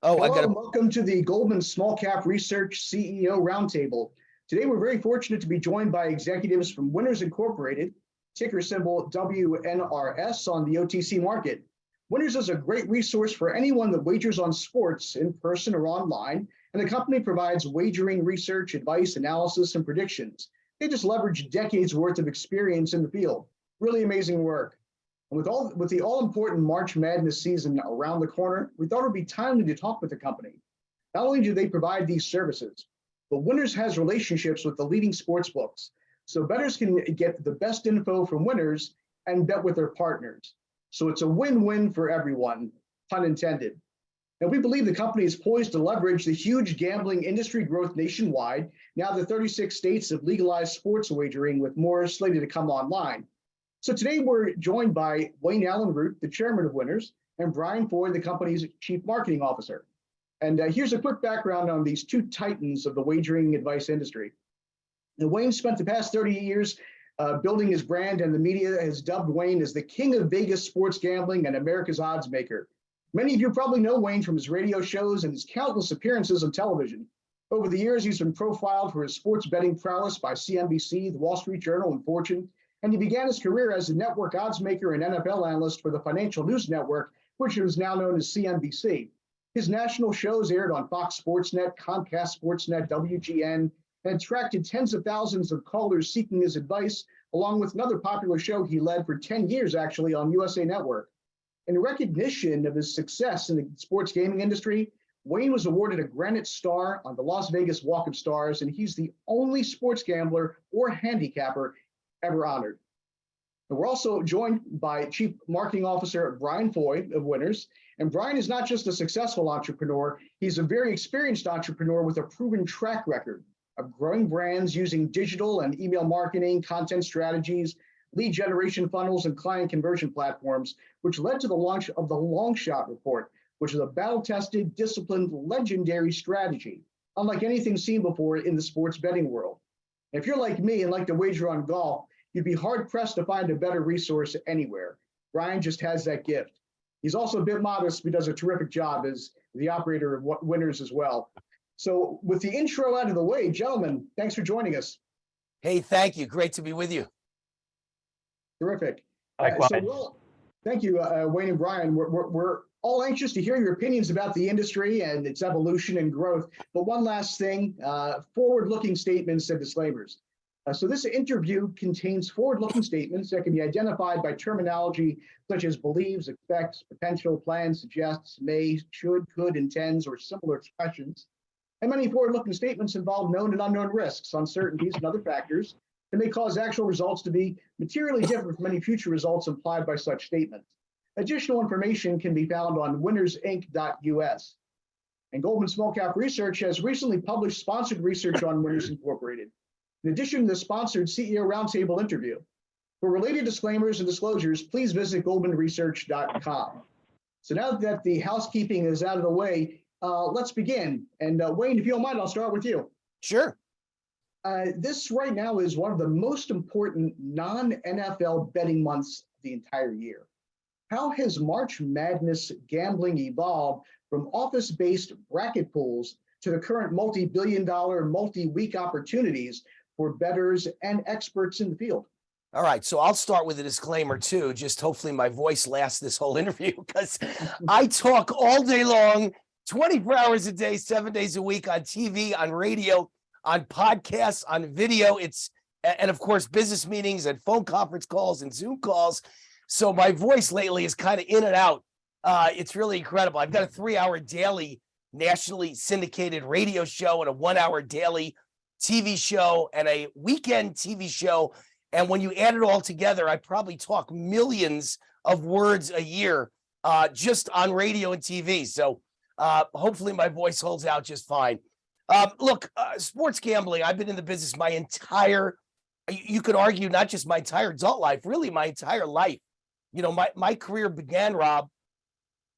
Oh, Hello and welcome to the Goldman Small Cap Research CEO Roundtable. Today, we're very fortunate to be joined by executives from Winners Incorporated, ticker symbol WNRS on the OTC market. Winners is a great resource for anyone that wagers on sports in person or online, and the company provides wagering research, advice, analysis, and predictions. They just leverage decades worth of experience in the field. Really amazing work. And with the all-important March Madness season around the corner, we thought it would be timely to talk with the company. Not only do they provide these services, but Winners has relationships with the leading sports books, so bettors can get the best info from Winners and bet with their partners. So it's a win-win for everyone, pun intended. And we believe the company is poised to leverage the huge gambling industry growth nationwide. Now the 36 states have legalized sports wagering, with more slated to come online. So today we're joined by Wayne Allen Root, the chairman of Winners, and Brian Foy, the company's chief marketing officer. And here's a quick background on these two titans of the wagering advice industry. And Wayne spent the past 30 years building his brand, and the media has dubbed Wayne as the king of Vegas sports gambling and America's odds maker. Many of you probably know Wayne from his radio shows and his countless appearances on television. Over the years, he's been profiled for his sports betting prowess by CNBC, the Wall Street Journal, and Fortune. And he began his career as a network odds maker and NFL analyst for the Financial News Network, which is now known as CNBC. His national shows aired on Fox Sports Net, Comcast Sportsnet, WGN, and attracted tens of thousands of callers seeking his advice, along with another popular show he led for 10 years, actually, on USA Network. In recognition of his success in the sports gaming industry, Wayne was awarded a Granite Star on the Las Vegas Walk of Stars, and he's the only sports gambler or handicapper ever honored. And we're also joined by Chief Marketing Officer Brian Foy of Winners. And Brian is not just a successful entrepreneur, he's a very experienced entrepreneur with a proven track record of growing brands using digital and email marketing, content strategies, lead generation funnels, and client conversion platforms, which led to the launch of the Long Shot Report, which is a battle-tested, disciplined, legendary strategy, unlike anything seen before in the sports betting world. If you're like me and like to wager on golf, you'd be hard-pressed to find a better resource anywhere. Brian just has that gift. He's also a bit modest, but does a terrific job as the operator of Winners as well. So with the intro out of the way, gentlemen, thanks for joining us. hey, thank you. Great to be with you. Terrific. Likewise. Thank you, Wayne and Brian. We're all anxious to hear your opinions about the industry and its evolution and growth. But one last thing, forward-looking statements and disclaimers. So this interview contains forward-looking statements that can be identified by terminology such as believes, expects, potential, plans, suggests, may, should, could, intends, or similar expressions. And many forward-looking statements involve known and unknown risks, uncertainties, and other factors that may cause actual results to be materially different from any future results implied by such statements. Additional information can be found on winnersinc.us. And Goldman Small Cap Research has recently published sponsored research on Winners Incorporated, in addition to the sponsored CEO Roundtable interview. For related disclaimers and disclosures, please visit goldmanresearch.com. So now that the housekeeping is out of the way, let's begin. And Wayne, if you don't mind, I'll start with you. Sure. This right now is one of the most important non-NFL betting months of the entire year. How has March Madness gambling evolved from office-based bracket pools to the current multi-billion-dollar, multi-week opportunities for bettors and experts in the field? All right, so I'll start with a disclaimer too, just hopefully my voice lasts this whole interview, because I talk all day long, 24 hours a day, 7 days a week, on TV, on radio, on podcasts, on video. And of course, business meetings and phone conference calls and Zoom calls. So my voice lately is kind of in and out. It's really incredible. I've got a 3-hour daily nationally syndicated radio show and a 1-hour daily TV show and a weekend TV show. And when you add it all together, I probably talk millions of words a year just on radio and TV. So hopefully my voice holds out just fine. Look, sports gambling, I've been in the business my entire, you could argue, not just my entire adult life, really my entire life. You know, my career began, Rob,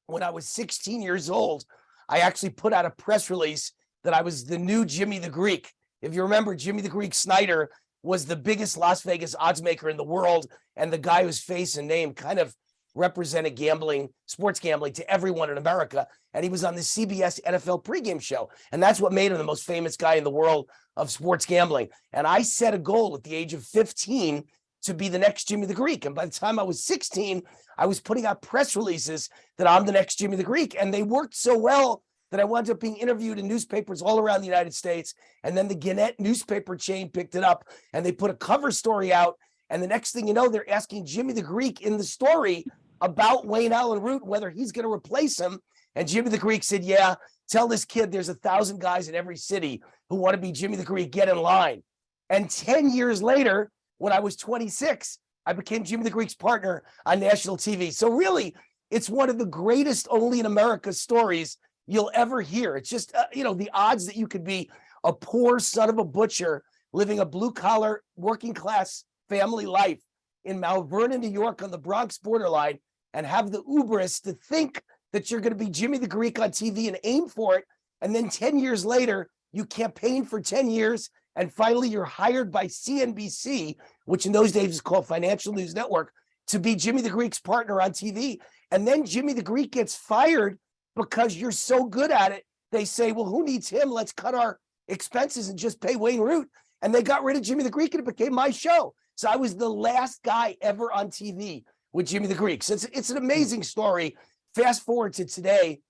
when I was 16 years old. I actually put out a press release that I was the new Jimmy the Greek. If you remember, Jimmy the Greek Snyder was the biggest Las Vegas odds maker in the world, and the guy whose face and name kind of represented gambling, sports gambling to everyone in America. And he was on the CBS NFL pregame show. And that's what made him the most famous guy in the world of sports gambling. And I set a goal at the age of 15 to be the next Jimmy the Greek. And by the time I was 16, I was putting out press releases that I'm the next Jimmy the Greek. And they worked so well that I wound up being interviewed in newspapers all around the United States. And then the Gannett newspaper chain picked it up and they put a cover story out. And the next thing you know, they're asking Jimmy the Greek in the story about Wayne Allen Root, whether he's going to replace him. And Jimmy the Greek said, yeah, tell this kid there's 1,000 guys in every city who want to be Jimmy the Greek, get in line. And 10 years later, when I was 26, I became Jimmy the Greek's partner on national TV. So really, it's one of the greatest only in America stories you'll ever hear. It's just, the odds that you could be a poor son of a butcher living a blue collar working class family life in Mount Vernon, New York on the Bronx borderline and have the hubris to think that you're going to be Jimmy the Greek on TV and aim for it. And then 10 years later, you campaign for 10 years and finally you're hired by CNBC, which in those days was called Financial News Network, to be Jimmy the Greek's partner on TV. And then Jimmy the Greek gets fired because you're so good at it. They say, well, who needs him? Let's cut our expenses and just pay Wayne Root. And they got rid of Jimmy the Greek and it became my show. So I was the last guy ever on TV with Jimmy the Greek. So it's an amazing story. Fast forward to today,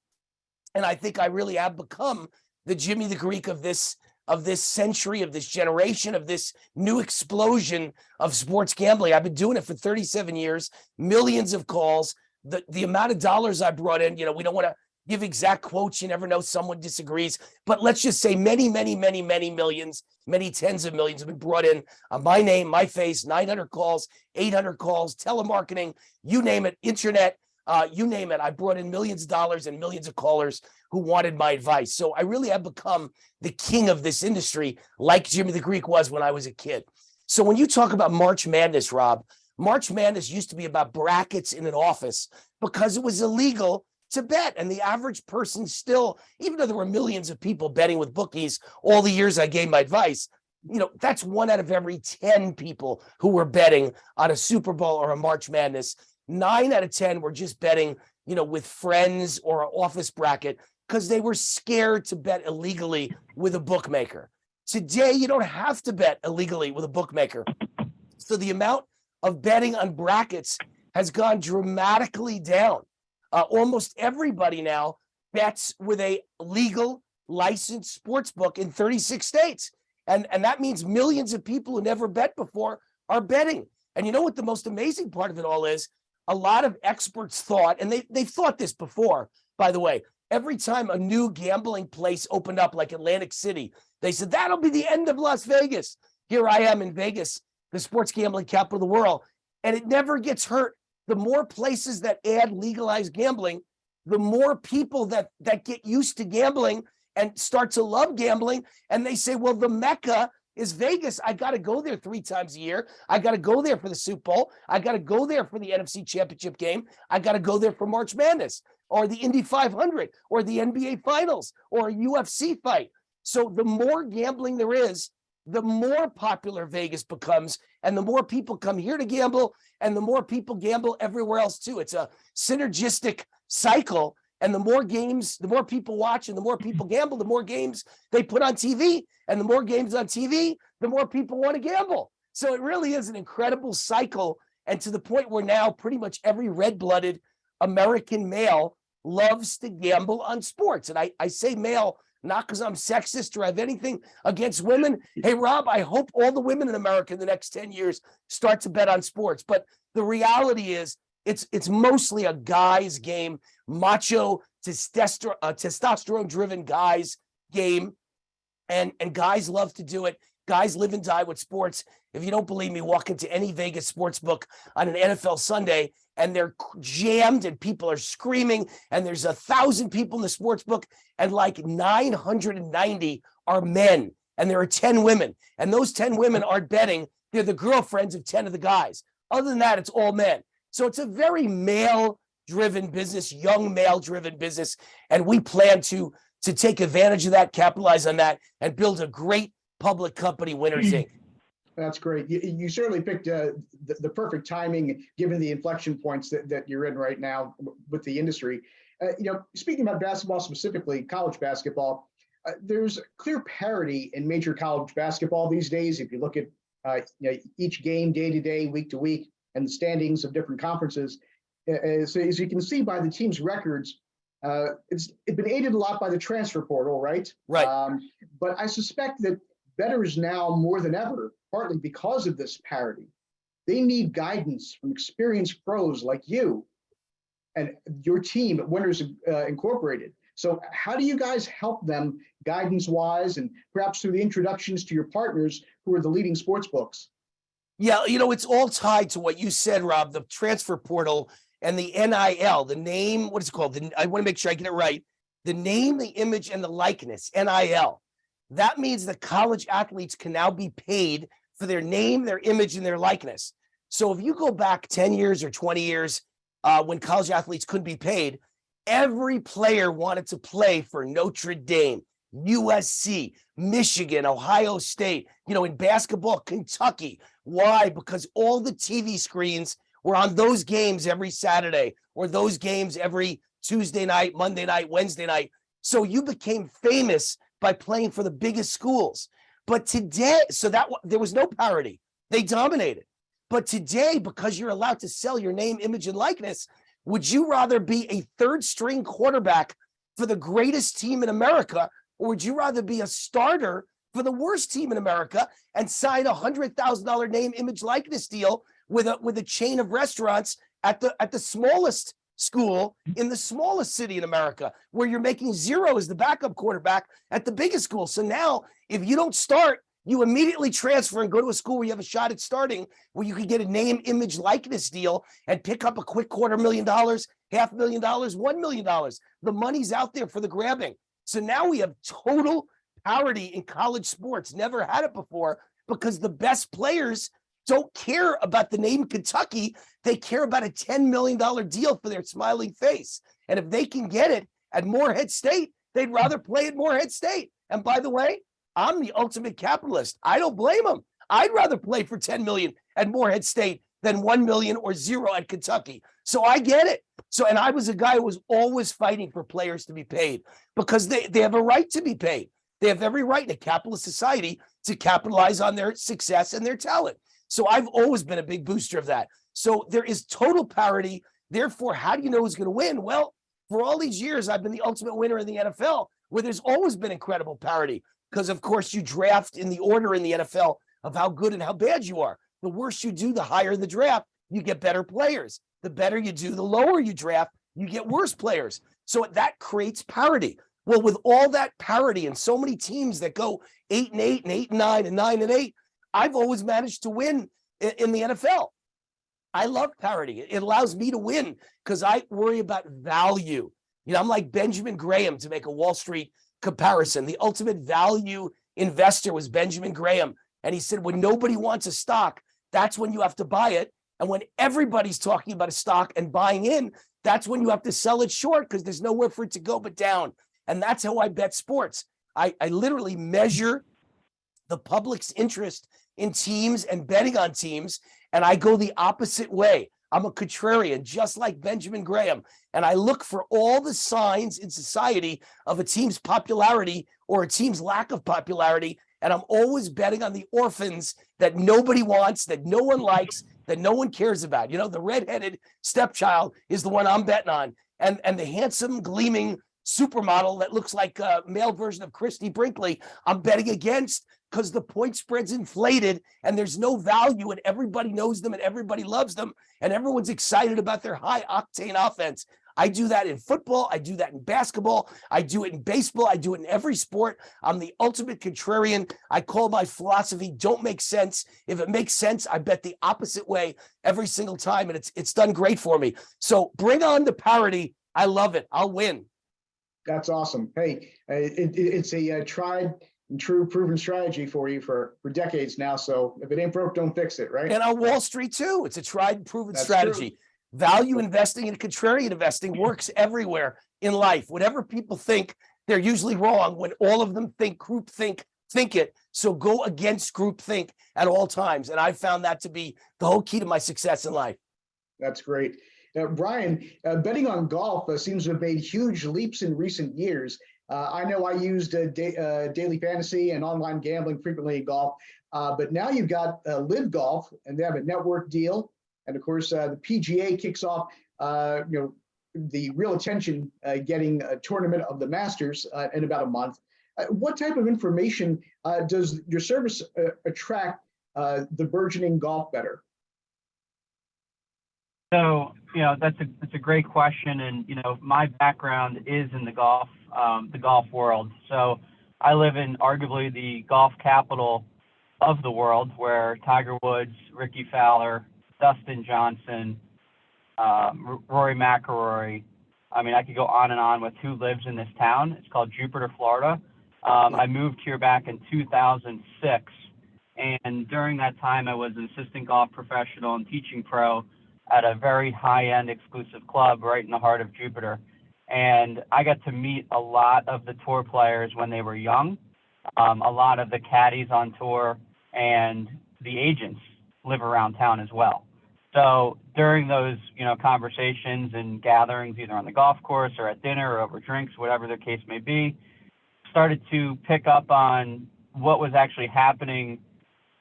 and I think I really have become the Jimmy the Greek of this century, of this generation, of this new explosion of sports gambling. I've been doing it for 37 years, millions of calls. The amount of dollars I brought in, we don't want to give exact quotes. You never know, someone disagrees. But let's just say many, many, many, many millions, many tens of millions have been brought in on my name, my face, 900 calls, 800 calls, telemarketing, you name it, internet, you name it. I brought in millions of dollars and millions of callers who wanted my advice. So I really have become the king of this industry, like Jimmy the Greek was when I was a kid. So when you talk about March Madness, Rob, March Madness used to be about brackets in an office because it was illegal to bet. And the average person still, even though there were millions of people betting with bookies all the years I gave my advice, that's 1 out of every 10 people who were betting on a Super Bowl or a March Madness. 9 out of 10 were just betting, with friends or an office bracket because they were scared to bet illegally with a bookmaker. Today, you don't have to bet illegally with a bookmaker. So the amount of betting on brackets has gone dramatically down. Almost everybody now bets with a legal licensed sports book in 36 states. And that means millions of people who never bet before are betting. And you know what the most amazing part of it all is? A lot of experts thought, and they've thought this before, by the way, every time a new gambling place opened up like Atlantic City, they said, that'll be the end of Las Vegas. Here I am in Vegas, the sports gambling capital of the world, and it never gets hurt. The more places that add legalized gambling, the more people that get used to gambling and start to love gambling. And they say, well, the Mecca is Vegas. I got to go there 3 times a year. I got to go there for the Super Bowl. I got to go there for the NFC Championship game. I got to go there for March Madness or the Indy 500 or the NBA Finals or a UFC fight. So the more gambling there is, the more popular Vegas becomes, and the more people come here to gamble, and the more people gamble everywhere else too. It's a synergistic cycle, and the more games, the more people watch, and the more people gamble, the more games they put on TV, and the more games on TV, the more people want to gamble. So it really is an incredible cycle, and to the point where now pretty much every red-blooded American male loves to gamble on sports. And I say male not because I'm sexist or have anything against women. Hey, Rob, I hope all the women in America in the next 10 years start to bet on sports. But the reality is it's mostly a guy's game, macho, testosterone-driven guys game. And guys love to do it. Guys live and die with sports. If you don't believe me, walk into any Vegas sports book on an NFL Sunday and they're jammed and people are screaming and there's 1,000 people in the sports book and like 990 are men and there are 10 women. And those 10 women aren't betting. They're the girlfriends of 10 of the guys. Other than that, it's all men. So it's a very male-driven business, young male-driven business. And we plan to take advantage of that, capitalize on that, and build a great public company, Winners Inc. That's great. You certainly picked the perfect timing, given the inflection points that you're in right now with the industry. Speaking about basketball specifically, college basketball, there's clear parity in major college basketball these days. If you look at each game day to day, week to week, and the standings of different conferences, so as you can see by the team's records, it's been aided a lot by the transfer portal, right? Right. But I suspect that bettors now more than ever, partly because of this parity, they need guidance from experienced pros like you and your team at Winners Incorporated. So how do you guys help them guidance-wise, and perhaps through the introductions to your partners who are the leading sports books? Yeah, it's all tied to what you said, Rob, the transfer portal and the NIL, the name, what is it called? I want to make sure I get it right. The name, the image, and the likeness, NIL. That means that college athletes can now be paid for their name, their image, and their likeness. So if you go back 10 years or 20 years, when college athletes couldn't be paid, every player wanted to play for Notre Dame, USC, Michigan, Ohio State, in basketball, Kentucky. Why? Because all the TV screens were on those games every Saturday, or those games every Tuesday night, Monday night, Wednesday night. So you became famous by playing for the biggest schools. But today, there was no parity. They dominated. But today, because you're allowed to sell your name, image, and likeness, would you rather be a third string quarterback for the greatest team in America, or would you rather be a starter for the worst team in America and sign a $100,000 name, image, likeness deal with a chain of restaurants at the smallest school in the smallest city in America, where you're making zero as the backup quarterback at the biggest school? So now, if you don't start, you immediately transfer and go to a school where you have a shot at starting, where you could get a name, image, likeness deal and pick up a quick $250,000, $500,000, $1 million. The money's out there for the grabbing. So now we have total parity in college sports. Never had it before, because the best players don't care about the name Kentucky. They care about a $10 million deal for their smiling face. And if they can get it at Morehead State, they'd rather play at Morehead State. And by the way, I'm the ultimate capitalist. I don't blame them. I'd rather play for 10 million at Morehead State than 1 million or zero at Kentucky. So I get it. So, and I was a guy who was always fighting for players to be paid, because they have a right to be paid. They have every right in a capitalist society to capitalize on their success and their talent. So I've always been a big booster of that. So there is total parity. Therefore, how do you know who's going to win? Well, for all these years, I've been the ultimate winner in the NFL, where there's always been incredible parity. Because, of course, you draft in the order in the NFL of how good and how bad you are. The worse you do, the higher the draft, you get better players. The better you do, the lower you draft, you get worse players. So that creates parity. Well, with all that parity and so many teams that go 8-8 and 8-9 and 9-8, I've always managed to win in the NFL. I love parity. It allows me to win because I worry about value. I'm like Benjamin Graham, to make a Wall Street comparison. The ultimate value investor was Benjamin Graham. And he said, when nobody wants a stock, that's when you have to buy it. And when everybody's talking about a stock and buying in, that's when you have to sell it short, because there's nowhere for it to go but down. And that's how I bet sports. I literally measure the public's interest in teams and betting on teams, and I go the opposite way. I'm a contrarian, just like Benjamin Graham. And I look for all the signs in society of a team's popularity or a team's lack of popularity. And I'm always betting on the orphans that nobody wants, that no one likes, that no one cares about. The redheaded stepchild is the one I'm betting on. And the handsome, gleaming supermodel that looks like a male version of Christy Brinkley, I'm betting against, because the point spread's inflated and there's no value, and everybody knows them and everybody loves them and everyone's excited about their high octane offense. I do that in football. I do that in basketball. I do it in baseball. I do it in every sport. I'm the ultimate contrarian. I call my philosophy don't make sense. If it makes sense, I bet the opposite way every single time, and it's done great for me. So bring on the parity. I love it. I'll win. That's awesome. Hey, it's a tried and true proven strategy for you for decades now. So if it ain't broke, don't fix it, right? And on Wall Street too, it's a tried and proven That's strategy. True. Value investing and contrarian investing works everywhere in life. Whatever people think, they're usually wrong. When all of them think it, So go against groupthink at all times. And I found that to be the whole key to my success in life. That's great. Brian, betting on golf seems to have made huge leaps in recent years. I know I used daily fantasy and online gambling frequently in golf, but now you've got LIV Golf, and they have a network deal. And of course, the PGA kicks off, the real attention getting a tournament of the Masters in about a month. What type of information does your service attract the burgeoning golf bettor? So, that's a great question. And, my background is in the golf world. So I live in arguably the golf capital of the world, where Tiger Woods, Ricky Fowler, Dustin Johnson, Rory McIlroy. I mean, I could go on and on with who lives in this town. It's called Jupiter, Florida. I moved here back in 2006. And during that time, I was an assistant golf professional and teaching pro at a very high-end exclusive club right in the heart of Jupiter. And I got to meet a lot of the tour players when they were young, a lot of the caddies on tour, and the agents live around town as well. So during those, conversations and gatherings, either on the golf course or at dinner or over drinks, whatever the case may be, started to pick up on what was actually happening,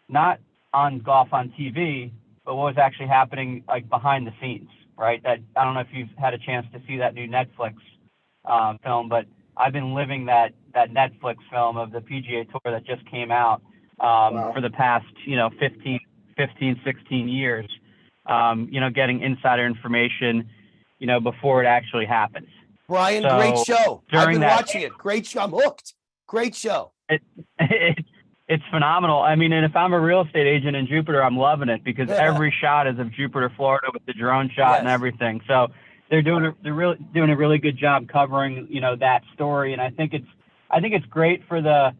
not on golf on TV, but what was actually happening like behind the scenes, right? That I don't know if you've had a chance to see that new Netflix film, but I've been living that Netflix film of the PGA Tour that just came out for the past, 15, 16 years, getting insider information, before it actually happens. Brian, So great show. I've been that, watching it. Great show. I'm hooked. Great show. It's phenomenal. I mean, and if I'm a real estate agent in Jupiter, I'm loving it because every shot is of Jupiter, Florida, with the drone shot and everything. So they're doing a really good job covering, that story. And I think it's great for the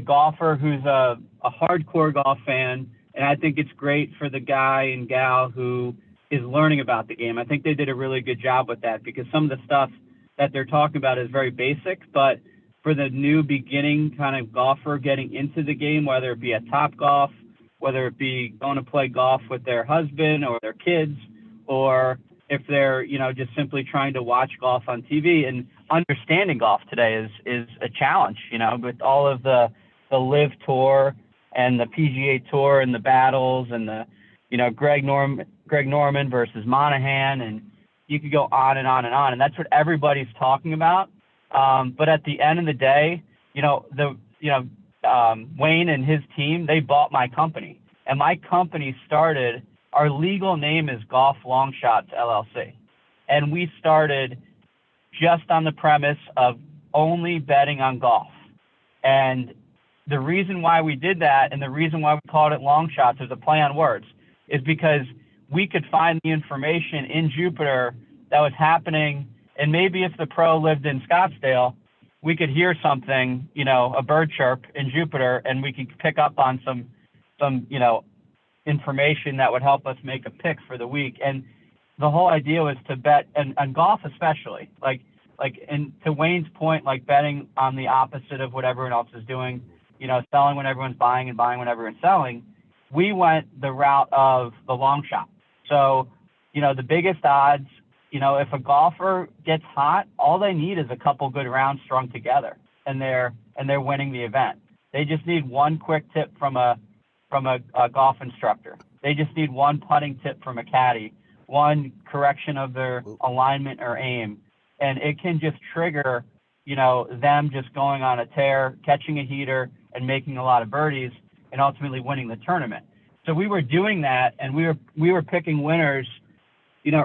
golfer who's a hardcore golf fan, and I think it's great for the guy and gal who is learning about the game. I think they did a really good job with that, because some of the stuff that they're talking about is very basic, but for the new beginning kind of golfer getting into the game, whether it be at Topgolf, whether it be going to play golf with their husband or their kids, or if they're, just simply trying to watch golf on TV. And understanding golf today is a challenge, with all of the LIV Tour and the PGA Tour and the battles and the, Greg Norman versus Monahan, and you could go on and on and on. And that's what everybody's talking about. But at the end of the day, Wayne and his team, they bought my company, and my company started, our legal name is Golf Long Shots LLC. And we started just on the premise of only betting on golf. And the reason why we did that, and the reason why we called it Long Shots, is a play on words, is because we could find the information in Jupiter that was happening. And maybe if the pro lived in Scottsdale, we could hear something, a bird chirp in Jupiter, and we could pick up on some information that would help us make a pick for the week. And the whole idea was to bet, and golf especially, and to Wayne's point, like betting on the opposite of what everyone else is doing, selling when everyone's buying and buying when everyone's selling. We went the route of the long shot. So, the biggest odds, if a golfer gets hot, all they need is a couple good rounds strung together, and they're winning the event. They just need one quick tip from a golf instructor. They just need one putting tip from a caddy, one correction of their alignment or aim, and it can just trigger, them just going on a tear, catching a heater, and making a lot of birdies, and ultimately winning the tournament. So we were doing that, and we were picking winners,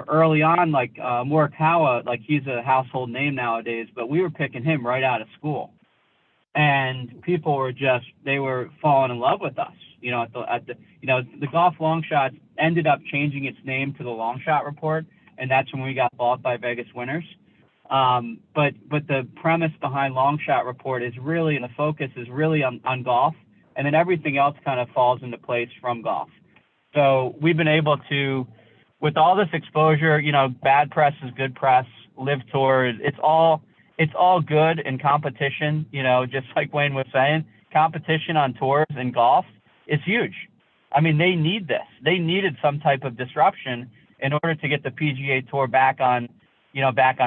early on, like Morikawa, like he's a household name nowadays, but we were picking him right out of school. And people were they were falling in love with us, the Golf Long Shots ended up changing its name to the Long Shot Report, and that's when we got bought by Vegas Winners. But the premise behind Long Shot Report is really, and the focus is really on golf, and then everything else kind of falls into place from golf. So we've been able to, with all this exposure, bad press is good press, LIV Tour, it's all good in competition, just like Wayne was saying, competition on tours in golf is huge. I mean, they need this. They needed some type of disruption in order to get the PGA Tour back on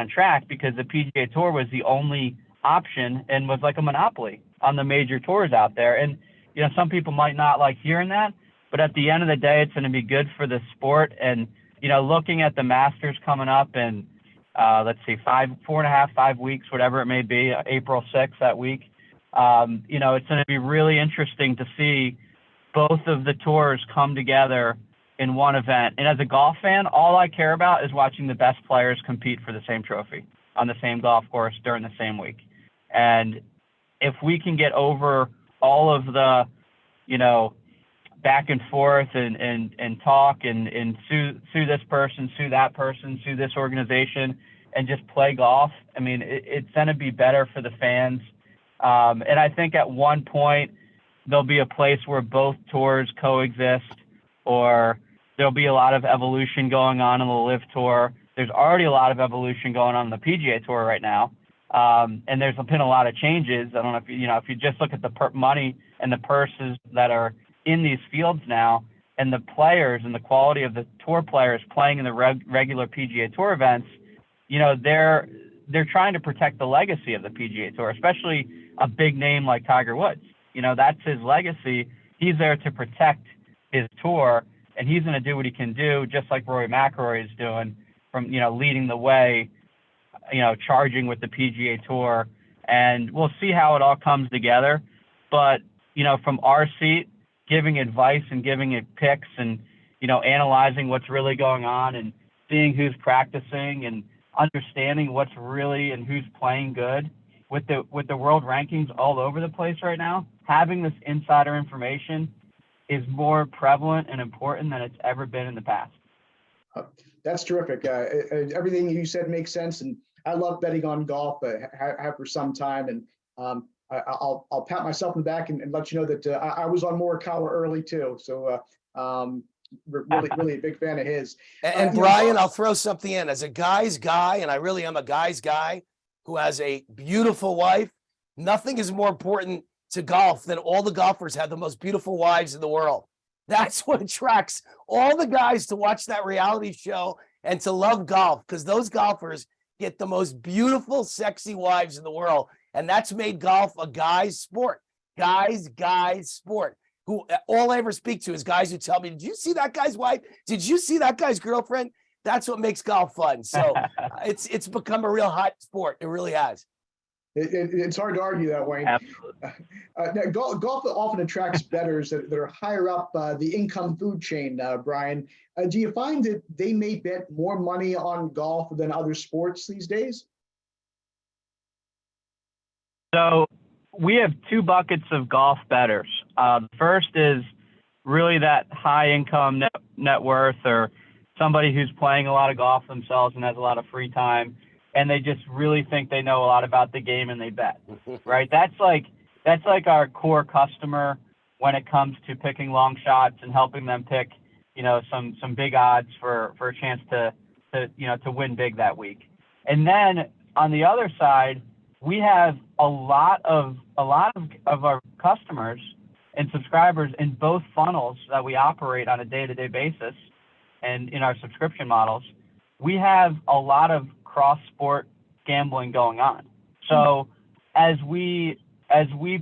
track, because the PGA Tour was the only option and was like a monopoly on the major tours out there. And, some people might not like hearing that, but at the end of the day, it's going to be good for the sport. And, looking at the Masters coming up in, 5 weeks, whatever it may be, April 6th, that week, it's going to be really interesting to see both of the tours come together in one event. And as a golf fan, all I care about is watching the best players compete for the same trophy on the same golf course during the same week. And if we can get over all of the, back and forth and talk and sue this person, sue that person, sue this organization, and just play golf, I mean, it's going to be better for the fans. And I think at one point there'll be a place where both tours coexist, or there'll be a lot of evolution going on in the LIV Tour. There's already a lot of evolution going on in the PGA Tour right now. And there's been a lot of changes. I don't know if you just look at the money and the purses that are in these fields now, and the players and the quality of the tour players playing in the regular PGA Tour events, they're trying to protect the legacy of the PGA Tour, especially a big name like Tiger Woods. That's his legacy. He's there to protect his tour, and he's going to do what he can do, just like Rory McIlroy is doing, from leading the way, charging with the PGA Tour. And we'll see how it all comes together. But from our seat, giving advice and giving it picks and analyzing what's really going on and seeing who's practicing and understanding what's really and who's playing good, with the world rankings all over the place right now, having this insider information is more prevalent and important than it's ever been in the past. That's terrific. Everything you said makes sense, and I love betting on golf. Have for some time, and I'll pat myself on the back and let you know that I was on Morikawa early too. So really a big fan of his. And Brian, I'll throw something in. As a guy's guy, and I really am a guy's guy who has a beautiful wife, nothing is more important to golf than all the golfers have the most beautiful wives in the world. That's what attracts all the guys to watch that reality show and to love golf, because those golfers get the most beautiful, sexy wives in the world. And that's made golf a guy's sport. Guys sport. Who all I ever speak to is guys who tell me, did you see that guy's wife? Did you see that guy's girlfriend? That's what makes golf fun. So it's become a real hot sport. It really has. It's hard to argue that, Wayne. Absolutely. Now, golf often attracts bettors that are higher up the income food chain, Brian. Do you find that they may bet more money on golf than other sports these days? So we have two buckets of golf bettors. The first is really that high income net worth, or somebody who's playing a lot of golf themselves and has a lot of free time, and they just really think they know a lot about the game and they bet, right? That's like our core customer when it comes to picking long shots and helping them pick, some big odds for a chance to win big that week. And then on the other side, we have a lot of our customers and subscribers in both funnels that we operate on a day-to-day basis, and in our subscription models, we have a lot of cross-sport gambling going on. So as we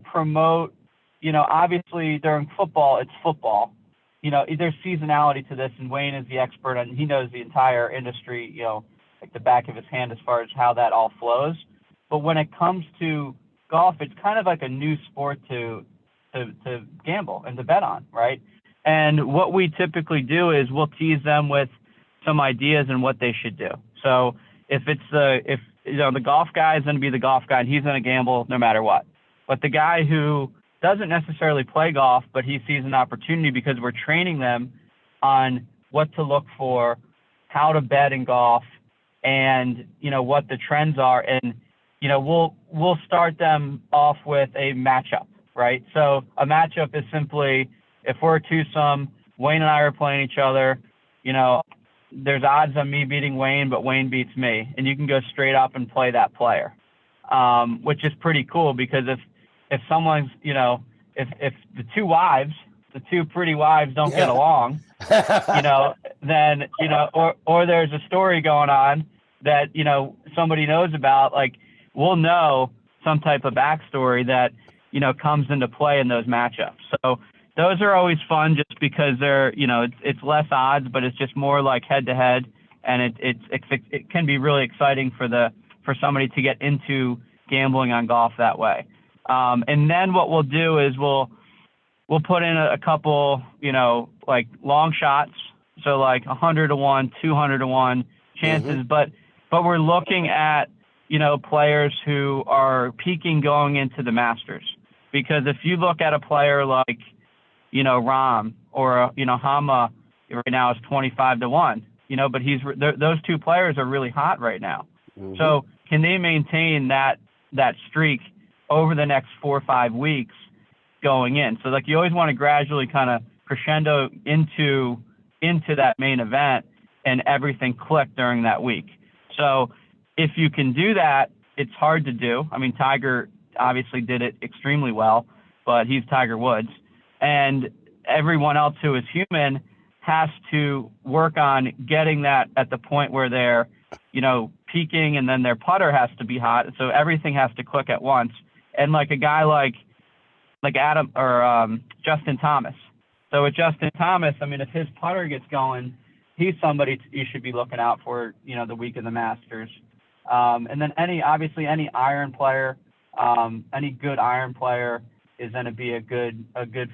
promote, obviously during football, it's football. There's seasonality to this, and Wayne is the expert, and he knows the entire industry, like the back of his hand as far as how that all flows. But when it comes to golf, it's kind of like a new sport to gamble and to bet on, right? And what we typically do is we'll tease them with some ideas and what they should do. So if the golf guy is going to be the golf guy and he's going to gamble no matter what. But the guy who doesn't necessarily play golf, but he sees an opportunity because we're training them on what to look for, how to bet in golf, and what the trends are, and we'll start them off with a matchup, right? So a matchup is simply, if we're a twosome, Wayne and I are playing each other, there's odds on me beating Wayne, but Wayne beats me, and you can go straight up and play that player, which is pretty cool, because if someone's, if the two pretty wives don't get along, then, or there's a story going on that, somebody knows about, like, we'll know some type of backstory that, comes into play in those matchups. So those are always fun just because they're, it's less odds, but it's just more like head to head. And it can be really exciting for somebody to get into gambling on golf that way. And then what we'll do is we'll put in a couple, like long shots. So like 100 to 1, 200 to 1 chances, but we're looking at, players who are peaking going into the Masters. Because if you look at a player like, Rahm or, Hama right now is 25 to 1, but those two players are really hot right now. So can they maintain that streak over the next 4 or 5 weeks going in? So like you always want to gradually kind of crescendo into that main event and everything click during that week. So if you can do that, it's hard to do. I mean, Tiger obviously did it extremely well, but he's Tiger Woods. And everyone else who is human has to work on getting that at the point where they're, peaking, and then their putter has to be hot. So everything has to click at once. And like a guy like Adam or Justin Thomas. So with Justin Thomas, I mean, if his putter gets going, he's somebody you should be looking out for, the week of the Masters. And then any iron player, any good iron player is going to be a good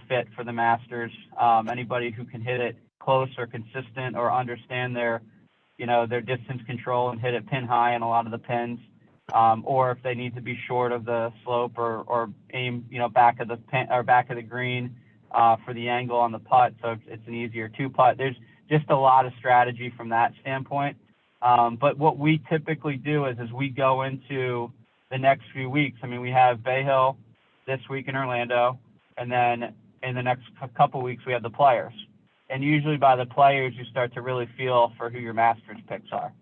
fit for the Masters. Anybody who can hit it close or consistent or understand their distance control and hit it pin high in a lot of the pins, or if they need to be short of the slope or aim, back of the pin or back of the green for the angle on the putt, so it's an easier two putt. There's just a lot of strategy from that standpoint. But what we typically do is as we go into the next few weeks, I mean, we have Bay Hill this week in Orlando, and then in the next couple weeks we have the Players. And usually by the Players, you start to really feel for who your Masters picks are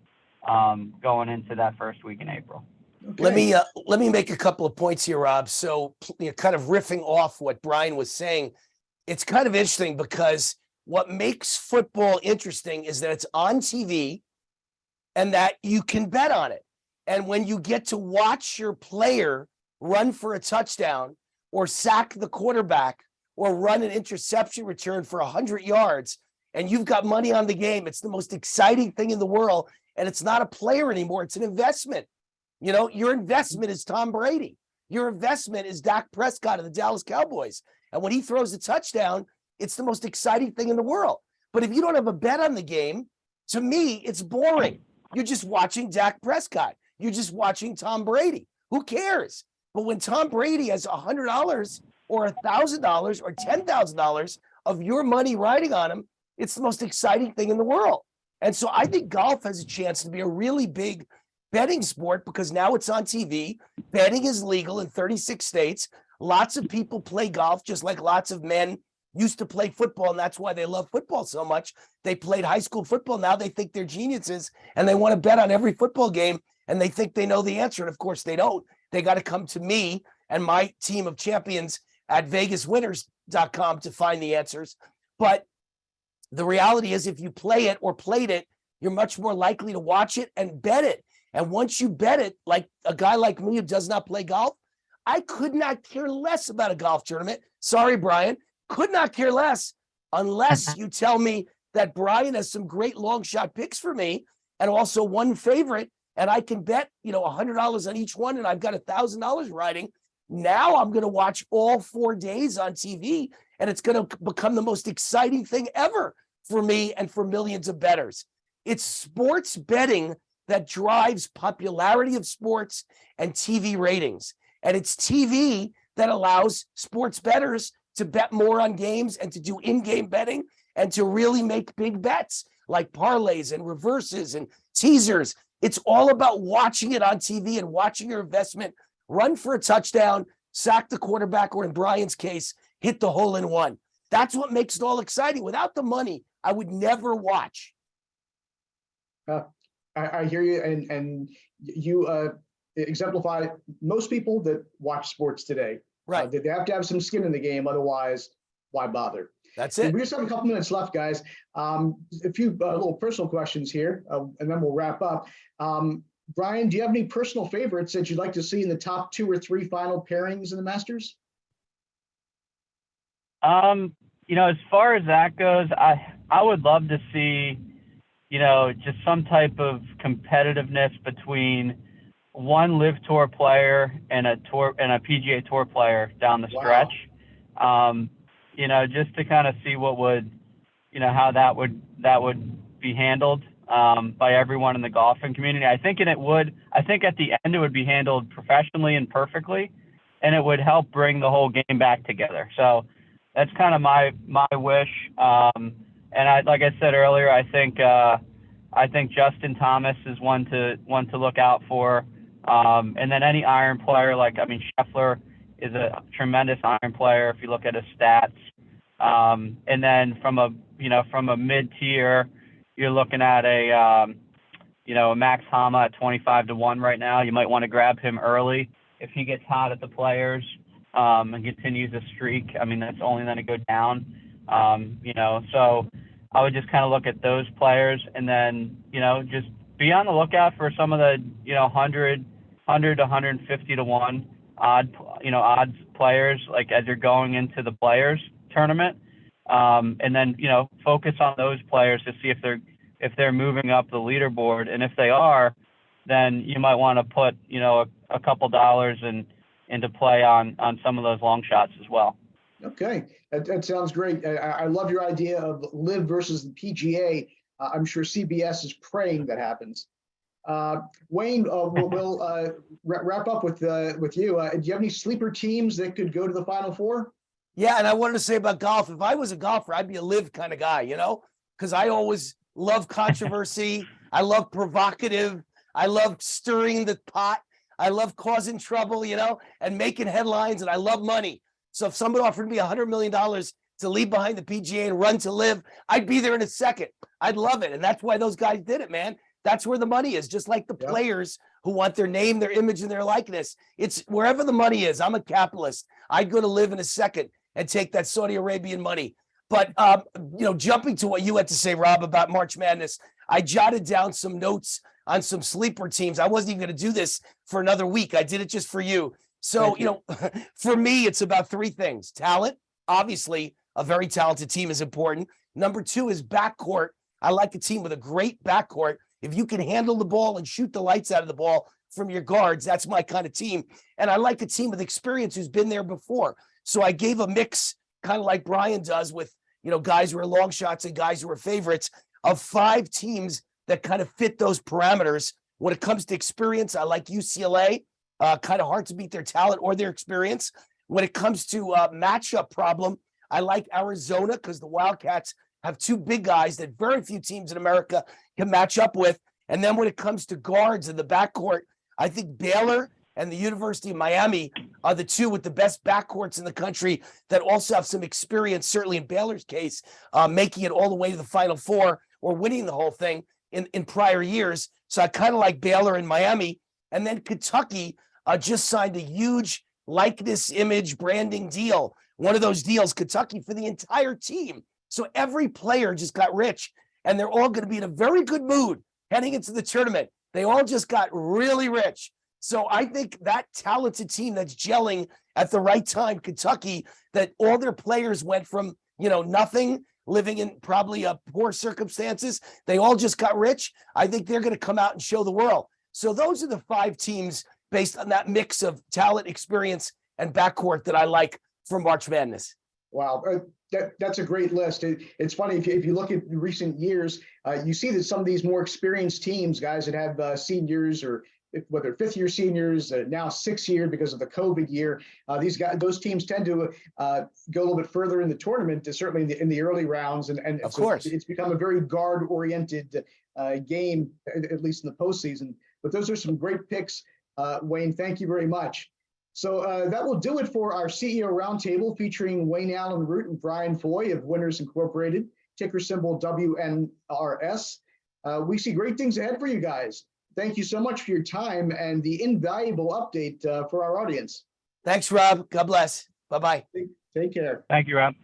going into that first week in April. Okay. Let me make a couple of points here, Rob. So kind of riffing off what Brian was saying, it's kind of interesting because what makes football interesting is that it's on TV and that you can bet on it. And when you get to watch your player run for a touchdown or sack the quarterback or run an interception return for 100 yards, and you've got money on the game, it's the most exciting thing in the world. And it's not a player anymore. It's an investment. Your investment is Tom Brady. Your investment is Dak Prescott of the Dallas Cowboys. And when he throws a touchdown, it's the most exciting thing in the world. But if you don't have a bet on the game, to me, it's boring. You're just watching Dak Prescott. You're just watching Tom Brady. Who cares? But when Tom Brady has $100 or $1,000 or $10,000 of your money riding on him, it's the most exciting thing in the world. And so I think golf has a chance to be a really big betting sport because now it's on TV. Betting is legal in 36 states. Lots of people play golf just like lots of men used to play football, and that's why they love football so much. They played high school football. Now they think they're geniuses, and they want to bet on every football game, and they think they know the answer. And of course they don't. They got to come to me and my team of champions at vegaswinners.com to find the answers. But the reality is if you play it or played it, you're much more likely to watch it and bet it. And once you bet it, like a guy like me who does not play golf, I could not care less about a golf tournament. Sorry, Brian. Could not care less unless you tell me that Brian has some great long shot picks for me and also one favorite, and I can bet, $100 on each one, and I've got $1,000 riding. Now I'm going to watch all 4 days on TV, and it's going to become the most exciting thing ever for me and for millions of bettors. It's sports betting that drives popularity of sports and TV ratings. And it's TV that allows sports bettors to bet more on games and to do in-game betting and to really make big bets like parlays and reverses and teasers. It's all about watching it on TV and watching your investment run for a touchdown, sack the quarterback, or in Brian's case, hit the hole in one. That's what makes it all exciting. Without the money, I would never watch. I hear you, and you exemplify most people that watch sports today. Right. They have to have some skin in the game. Otherwise, why bother? That's And it. we just have a couple minutes left, guys. A few little personal questions here, and then we'll wrap up. Brian, do you have any personal favorites that you'd like to see in the top 2 or 3 final pairings in the Masters? As far as that goes, I would love to see, just some type of competitiveness between one LIV Tour player and a PGA Tour player down the stretch. Wow. Just to kind of see what would, how that would be handled by everyone in the golfing community. I think at the end it would be handled professionally and perfectly, and it would help bring the whole game back together. So that's kind of my wish. And like I said earlier, I think Justin Thomas is one to look out for. And then any iron player, Scheffler is a tremendous iron player if you look at his stats. And then from a mid-tier, you're looking at a Max Hama at 25-1 right now. You might want to grab him early if he gets hot at the Players and continues a streak. That's only going to go down. So I would just kind of look at those players and then, just be on the lookout for some of the, 100 to 150-1 odds players, like as you're going into the Players tournament. And then, focus on those players to see if they're moving up the leaderboard. And if they are, then you might want to put, a couple dollars into play on some of those long shots as well. Okay, that sounds great. I love your idea of LIV versus the PGA. I'm sure CBS is praying that happens. Wayne, we'll wrap up with you. Do you have any sleeper teams that could go to the Final Four? Yeah, and I wanted to say about golf, if I was a golfer, I'd be a LIV kind of guy, because I always love controversy. I love provocative. I love stirring the pot. I love causing trouble, and making headlines, and I love money. So if somebody offered me $100 million to leave behind the PGA and run to LIV, I'd be there in a second. I'd love it. And that's why those guys did it, man. That's where the money is, just like the players who want their name, their image, and their likeness. It's wherever the money is. I'm a capitalist. I'd go to LIV in a second and take that Saudi Arabian money. But, jumping to what you had to say, Rob, about March Madness, I jotted down some notes on some sleeper teams. I wasn't even going to do this for another week. I did it just for you. So, for me, it's about 3 things. Talent, obviously, a very talented team is important. Number 2 is backcourt. I like a team with a great backcourt. If you can handle the ball and shoot the lights out of the ball from your guards, that's my kind of team. And I like a team with experience who's been there before. So I gave a mix, kind of like Brian does with, guys who are long shots and guys who are favorites, of 5 teams that kind of fit those parameters. When it comes to experience, I like UCLA. Kind of hard to beat their talent or their experience. When it comes to matchup problem, I like Arizona because the Wildcats have 2 big guys that very few teams in America can match up with. And then when it comes to guards in the backcourt, I think Baylor and the University of Miami are the 2 with the best backcourts in the country that also have some experience, certainly in Baylor's case, making it all the way to the Final Four or winning the whole thing in prior years. So I kind of like Baylor and Miami. And then Kentucky just signed a huge likeness, image, branding deal. One of those deals, Kentucky, for the entire team. So every player just got rich, and they're all going to be in a very good mood heading into the tournament. They all just got really rich. So I think that talented team that's gelling at the right time, Kentucky, that all their players went from, nothing, living in probably poor circumstances. They all just got rich. I think they're going to come out and show the world. So those are the 5 teams based on that mix of talent, experience, and backcourt that I like for March Madness. Wow, that's a great list. It's funny, if you look at recent years, you see that some of these more experienced teams, guys that have seniors or whether 5th-year seniors, now 6th year because of the COVID year, those teams tend to go a little bit further in the tournament, certainly in the early rounds. And of course, it's become a very guard-oriented game, at least in the postseason. But those are some great picks, Wayne. Thank you very much. So that will do it for our CEO Roundtable featuring Wayne Allen Root and Brian Foy of Winners Incorporated, ticker symbol WNRS. We see great things ahead for you guys. Thank you so much for your time and the invaluable update for our audience. Thanks, Rob. God bless. Bye-bye. Take care. Thank you, Rob.